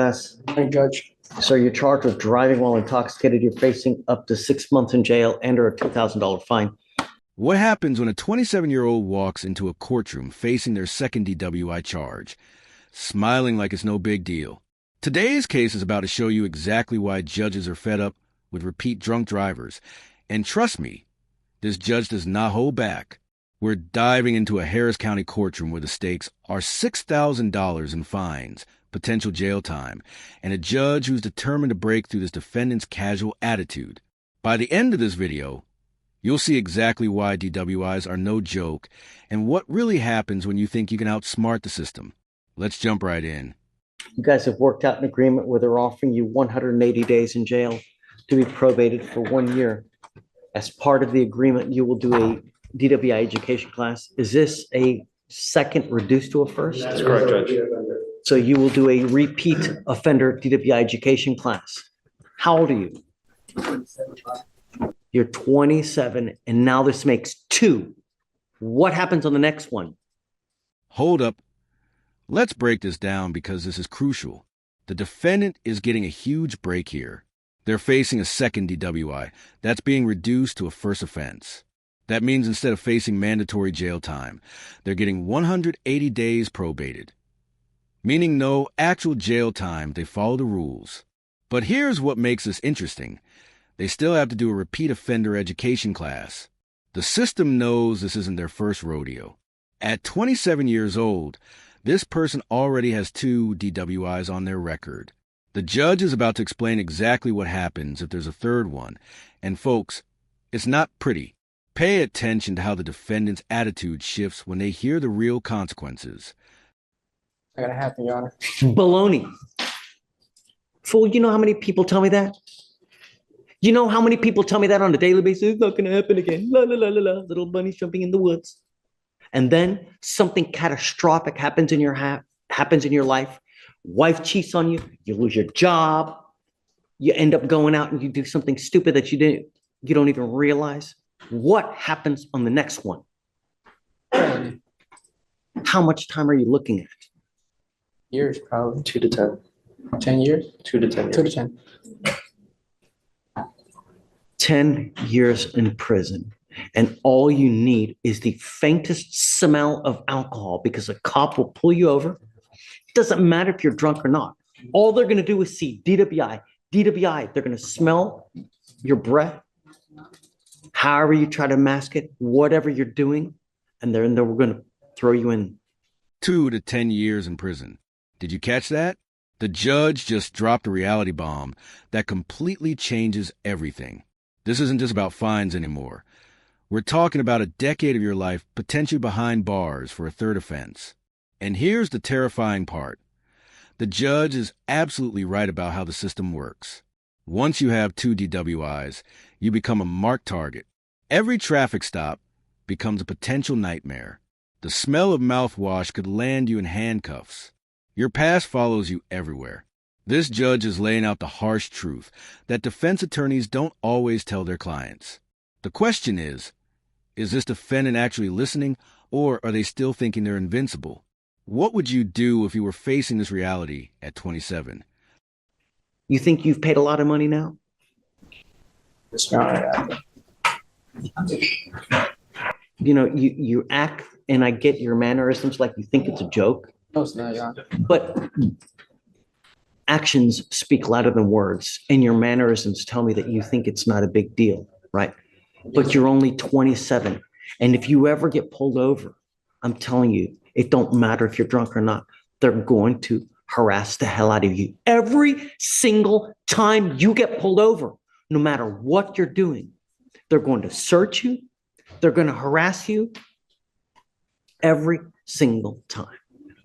Yes. Hey, Judge. So you're charged with driving while intoxicated. You're facing up to 6 months in jail and or a $2,000 fine. What happens when a 27-year-old walks into a courtroom facing their second DWI charge, smiling like it's no big deal? Today's case is about to show you exactly why judges are fed up with repeat drunk drivers. And trust me, this judge does not hold back. We're diving into a Harris County courtroom where the stakes are $6,000 in fines, potential jail time, and a judge who's determined to break through this defendant's casual attitude. By the end of this video, you'll see exactly why DWIs are no joke and what really happens when you think you can outsmart the system. Let's jump right in. You guys have worked out an agreement where they're offering you 180 days in jail to be probated for 1 year. As part of the agreement, you will do a DWI education class. Is this a second reduced to a first? That's correct, Judge. So you will do a repeat offender DWI education class. How old are you? You're 27, and now this makes 2. What happens on the next one? Hold up. Let's break this down because this is crucial. The defendant is getting a huge break here. They're facing a second DWI that's being reduced to a first offense. That means instead of facing mandatory jail time, they're getting 180 days probated, meaning no actual jail time. They follow the rules. But here's what makes this interesting. They still have to do a repeat offender education class. The system knows this isn't their first rodeo. At 27 years old, this person already has 2 DWIs on their record. The judge is about to explain exactly what happens if there's a third one. And folks, it's not pretty. Pay attention to how the defendant's attitude shifts when they hear the real consequences. I gotta have Your Honor. Baloney. Fool, you know how many people tell me that? You know how many people tell me that on a daily basis? It's not going to happen again. La, la, la, la, la. Little bunnies jumping in the woods. And then something catastrophic happens in your life. Wife cheats on you. You lose your job. You end up going out and you do something stupid that you don't even realize. What happens on the next one? How much time are you looking at? Years, probably. 2 to 10. 10 years? 2 to 10 years. 2 to 10. 10 years in prison. And all you need is the faintest smell of alcohol because a cop will pull you over. It doesn't matter if you're drunk or not. All they're going to do is see DWI. They're going to smell your breath, however you try to mask it, whatever you're doing, and then we're going to throw you in. 2 to 10 years in prison. Did you catch that? The judge just dropped a reality bomb that completely changes everything. This isn't just about fines anymore. We're talking about a decade of your life potentially behind bars for a third offense. And here's the terrifying part. The judge is absolutely right about how the system works. Once you have 2 DWIs, you become a marked target. Every traffic stop becomes a potential nightmare. The smell of mouthwash could land you in handcuffs. Your past follows you everywhere. This judge is laying out the harsh truth that defense attorneys don't always tell their clients. The question is this defendant actually listening, or are they still thinking they're invincible? What would you do if you were facing this reality at 27? You think you've paid a lot of money now? It's not. You know, you act, and I get your mannerisms like you think it's a joke. No, it's not, Your Honor. But actions speak louder than words, and your mannerisms tell me that you think it's not a big deal, right? But you're only 27. And if you ever get pulled over, I'm telling you, it don't matter if you're drunk or not. They're going to harass the hell out of you. Every single time you get pulled over, no matter what you're doing, they're going to search you. They're going to harass you every single time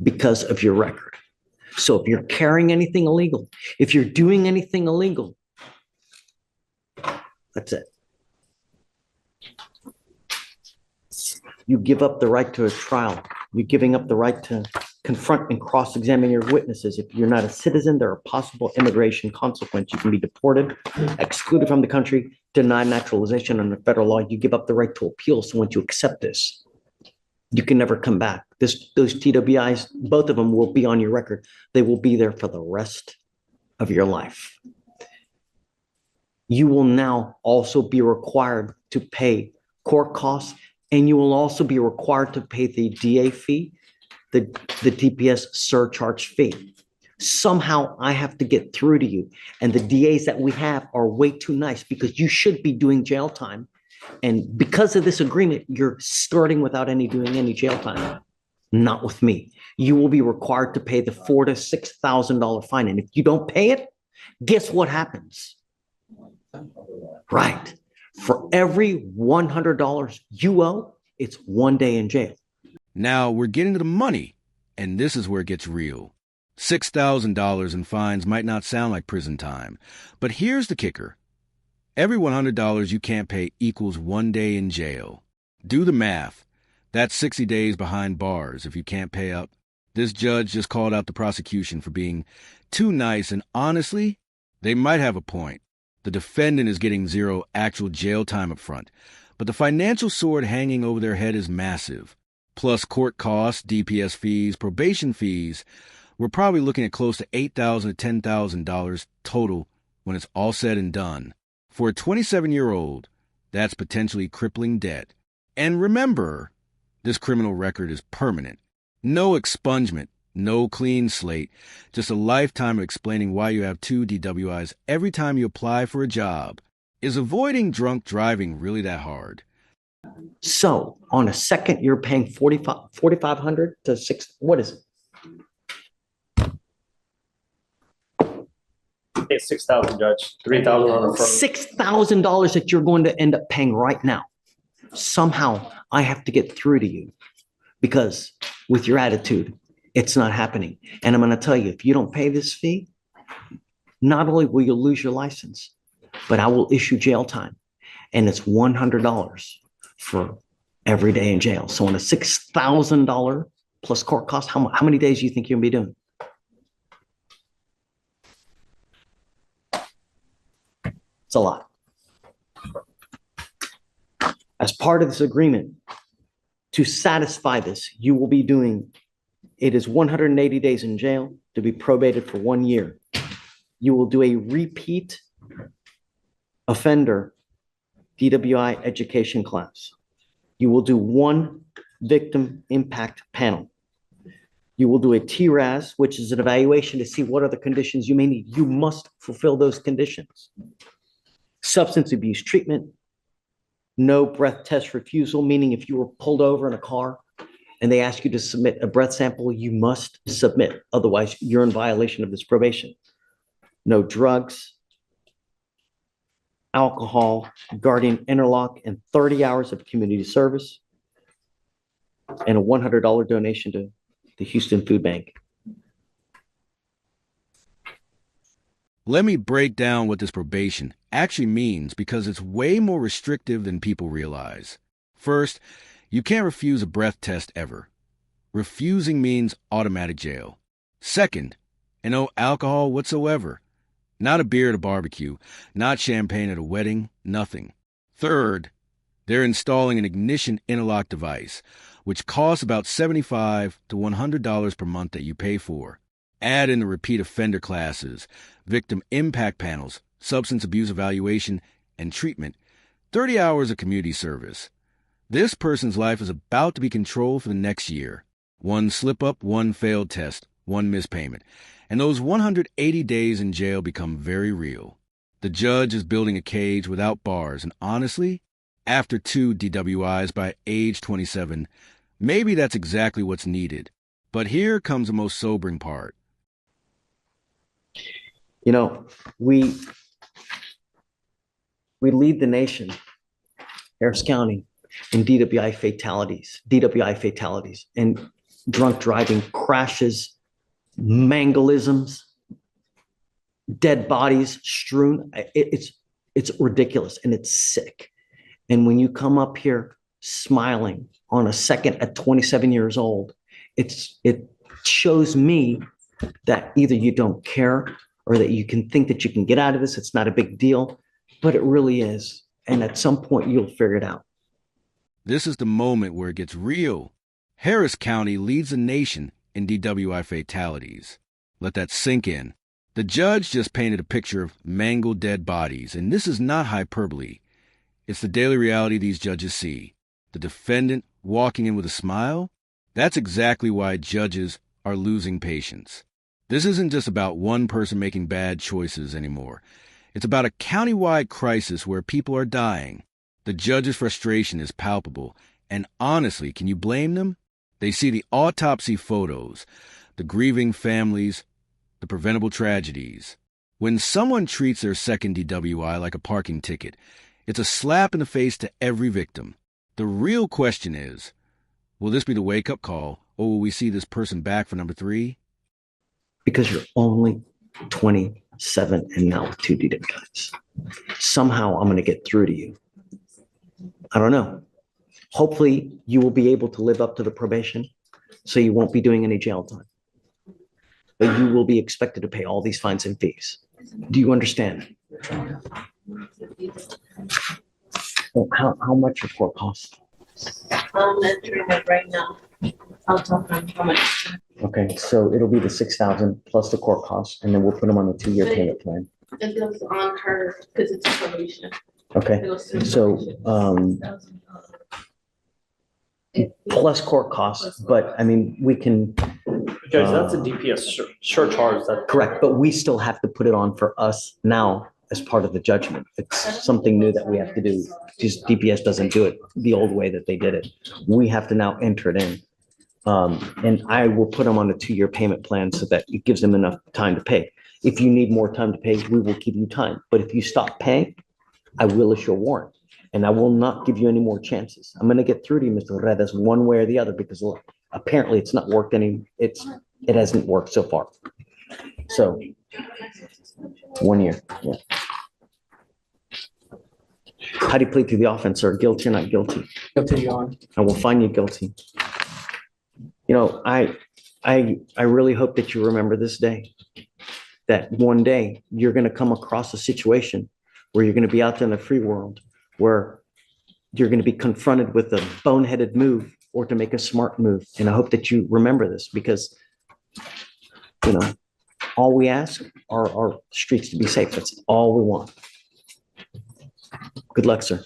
because of your record. So if you're carrying anything illegal, if you're doing anything illegal, that's it. You give up the right to a trial. You're giving up the right to confront and cross-examine your witnesses. If you're not a citizen, there are possible immigration consequences. You can be deported, excluded from the country, denied naturalization under federal law. You give up the right to appeal. So once you accept this, you can never come back. Those TWIs, both of them will be on your record. They will be there for the rest of your life. You will now also be required to pay court costs, and you will also be required to pay the DA fee, the DPS surcharge fee. Somehow I have to get through to you. And the DAs that we have are way too nice because you should be doing jail time. And because of this agreement, you're starting without doing any jail time. Not with me. You will be required to pay the $4,000 to $6,000 fine. And if you don't pay it, guess what happens? Right. For every $100 you owe, it's 1 day in jail. Now we're getting to the money, and this is where it gets real. $6,000 in fines might not sound like prison time, but here's the kicker. Every $100 you can't pay equals 1 day in jail. Do the math. That's 60 days behind bars if you can't pay up. This judge just called out the prosecution for being too nice, and honestly, they might have a point. The defendant is getting 0 actual jail time up front, but the financial sword hanging over their head is massive. Plus court costs, DPS fees, probation fees, we're probably looking at close to $8,000 to $10,000 total when it's all said and done. For a 27-year-old, that's potentially crippling debt. And remember, this criminal record is permanent. No expungement, no clean slate, just a lifetime of explaining why you have 2 DWIs every time you apply for a job. Is avoiding drunk driving really that hard? So on a second, you're paying $4,500 to $6,000. What is it? It's 6,000, Judge. 3,000 on the front. $6,000 that you're going to end up paying right now. Somehow I have to get through to you because with your attitude, it's not happening. And I'm going to tell you, if you don't pay this fee, not only will you lose your license, but I will issue jail time. And it's $100 for every day in jail. So on a $6,000 plus court cost, how many days do you think you'll be doing? It's a lot. As part of this agreement, to satisfy this, you will be doing, it is 180 days in jail to be probated for 1 year. You will do a repeat offender DWI education class. You will do 1 victim impact panel. You will do a TRAS, which is an evaluation to see what are the conditions you may need. You must fulfill those conditions. Substance abuse treatment, no breath test refusal, meaning if you were pulled over in a car and they ask you to submit a breath sample, you must submit. Otherwise, you're in violation of this probation. No drugs, alcohol, guardian interlock, and 30 hours of community service, and a $100 donation to the Houston Food Bank. Let me break down what this probation actually means because it's way more restrictive than people realize. First, you can't refuse a breath test ever. Refusing means automatic jail. Second, and no alcohol whatsoever. Not a beer at a barbecue, not champagne at a wedding, nothing. Third, they're installing an ignition interlock device, which costs about $75 to $100 per month that you pay for. Add in the repeat offender classes, victim impact panels, substance abuse evaluation and treatment, 30 hours of community service. This person's life is about to be controlled for the next year. 1 slip-up, 1 failed test, 1 missed payment. And those 180 days in jail become very real. The judge is building a cage without bars, and honestly, after 2 DWIs by age 27, maybe that's exactly what's needed. But here comes the most sobering part. You know, we lead the nation, Harris County, in DWI fatalities, and drunk driving crashes, mangalisms, dead bodies strewn. It's ridiculous and it's sick. And when you come up here smiling on a second at 27 years old, it shows me that either you don't care or that you can think that you can get out of this. It's not a big deal, but it really is. And at some point you'll figure it out. This is the moment where it gets real. Harris County leads the nation in DWI fatalities. Let that sink in. The judge just painted a picture of mangled dead bodies, and this is not hyperbole. It's the daily reality these judges see. The defendant walking in with a smile? That's exactly why judges are losing patience. This isn't just about one person making bad choices anymore. It's about a countywide crisis where people are dying. The judge's frustration is palpable, and honestly, can you blame them? They see the autopsy photos, the grieving families, the preventable tragedies. When someone treats their second DWI like a parking ticket, it's a slap in the face to every victim. The real question is, will this be the wake-up call, or will we see this person back for number 3? Because you're only 27 and now with 2 DWIs. Somehow I'm going to get through to you. I don't know. Hopefully you will be able to live up to the probation, so you won't be doing any jail time. But you will be expected to pay all these fines and fees. Do you understand? Well, how much your court costs? I'm entering it right now. I'll talk on how much. Okay, so it'll be the 6,000 plus the court costs, and then we'll put them on a 2-year payment plan. It goes on her because it's a probation. Okay, It goes through so probation. plus court costs, but I mean, we can, Judge, that's a DPS surcharge that. correct, but we still have to put it on for us now as part of the judgment. It's something new that we have to do. Just DPS doesn't do it the old way that they did it. We have to now enter it in. And I will put them on a 2-year payment plan so that it gives them enough time to pay. If you need more time to pay, we will give you time. But if you stop paying, I will issue a warrant. And I will not give you any more chances. I'm going to get through to you, Mr. Redes, one way or the other, because look, apparently it's not worked it hasn't worked so far. So 1 year, yeah. How do you plead to the offense, sir? Guilty or not guilty? Guilty, Your Honor. I will find you guilty. You know, I really hope that you remember this day, that one day you're going to come across a situation where you're going to be out there in the free world, where you're going to be confronted with a boneheaded move or to make a smart move. And I hope that you remember this, because, you know, all we ask are our streets to be safe. That's all we want. Good luck, sir.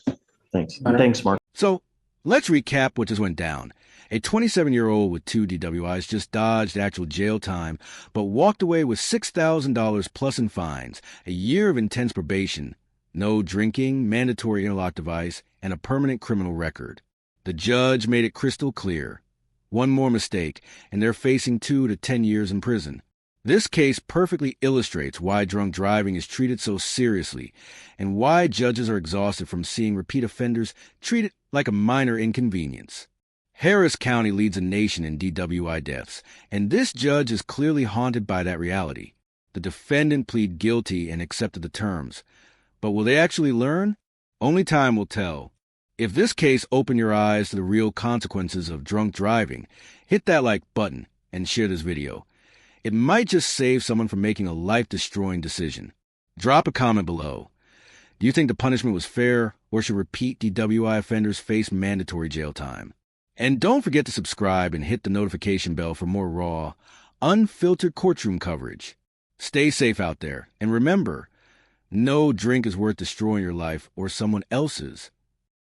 Thanks. Thanks, Mark. So let's recap what just went down. A 27-year-old with 2 DWIs just dodged actual jail time, but walked away with $6,000 plus in fines, a year of intense probation, no drinking, mandatory interlock device, and a permanent criminal record. The judge made it crystal clear. One more mistake, and they're facing 2 to 10 years in prison. This case perfectly illustrates why drunk driving is treated so seriously, and why judges are exhausted from seeing repeat offenders treated like a minor inconvenience. Harris County leads a nation in DWI deaths, and this judge is clearly haunted by that reality. The defendant pleaded guilty and accepted the terms. But will they actually learn? Only time will tell. If this case opened your eyes to the real consequences of drunk driving, hit that like button and share this video. It might just save someone from making a life-destroying decision. Drop a comment below. Do you think the punishment was fair, or should repeat DWI offenders face mandatory jail time? And don't forget to subscribe and hit the notification bell for more raw, unfiltered courtroom coverage. Stay safe out there, and remember, no drink is worth destroying your life or someone else's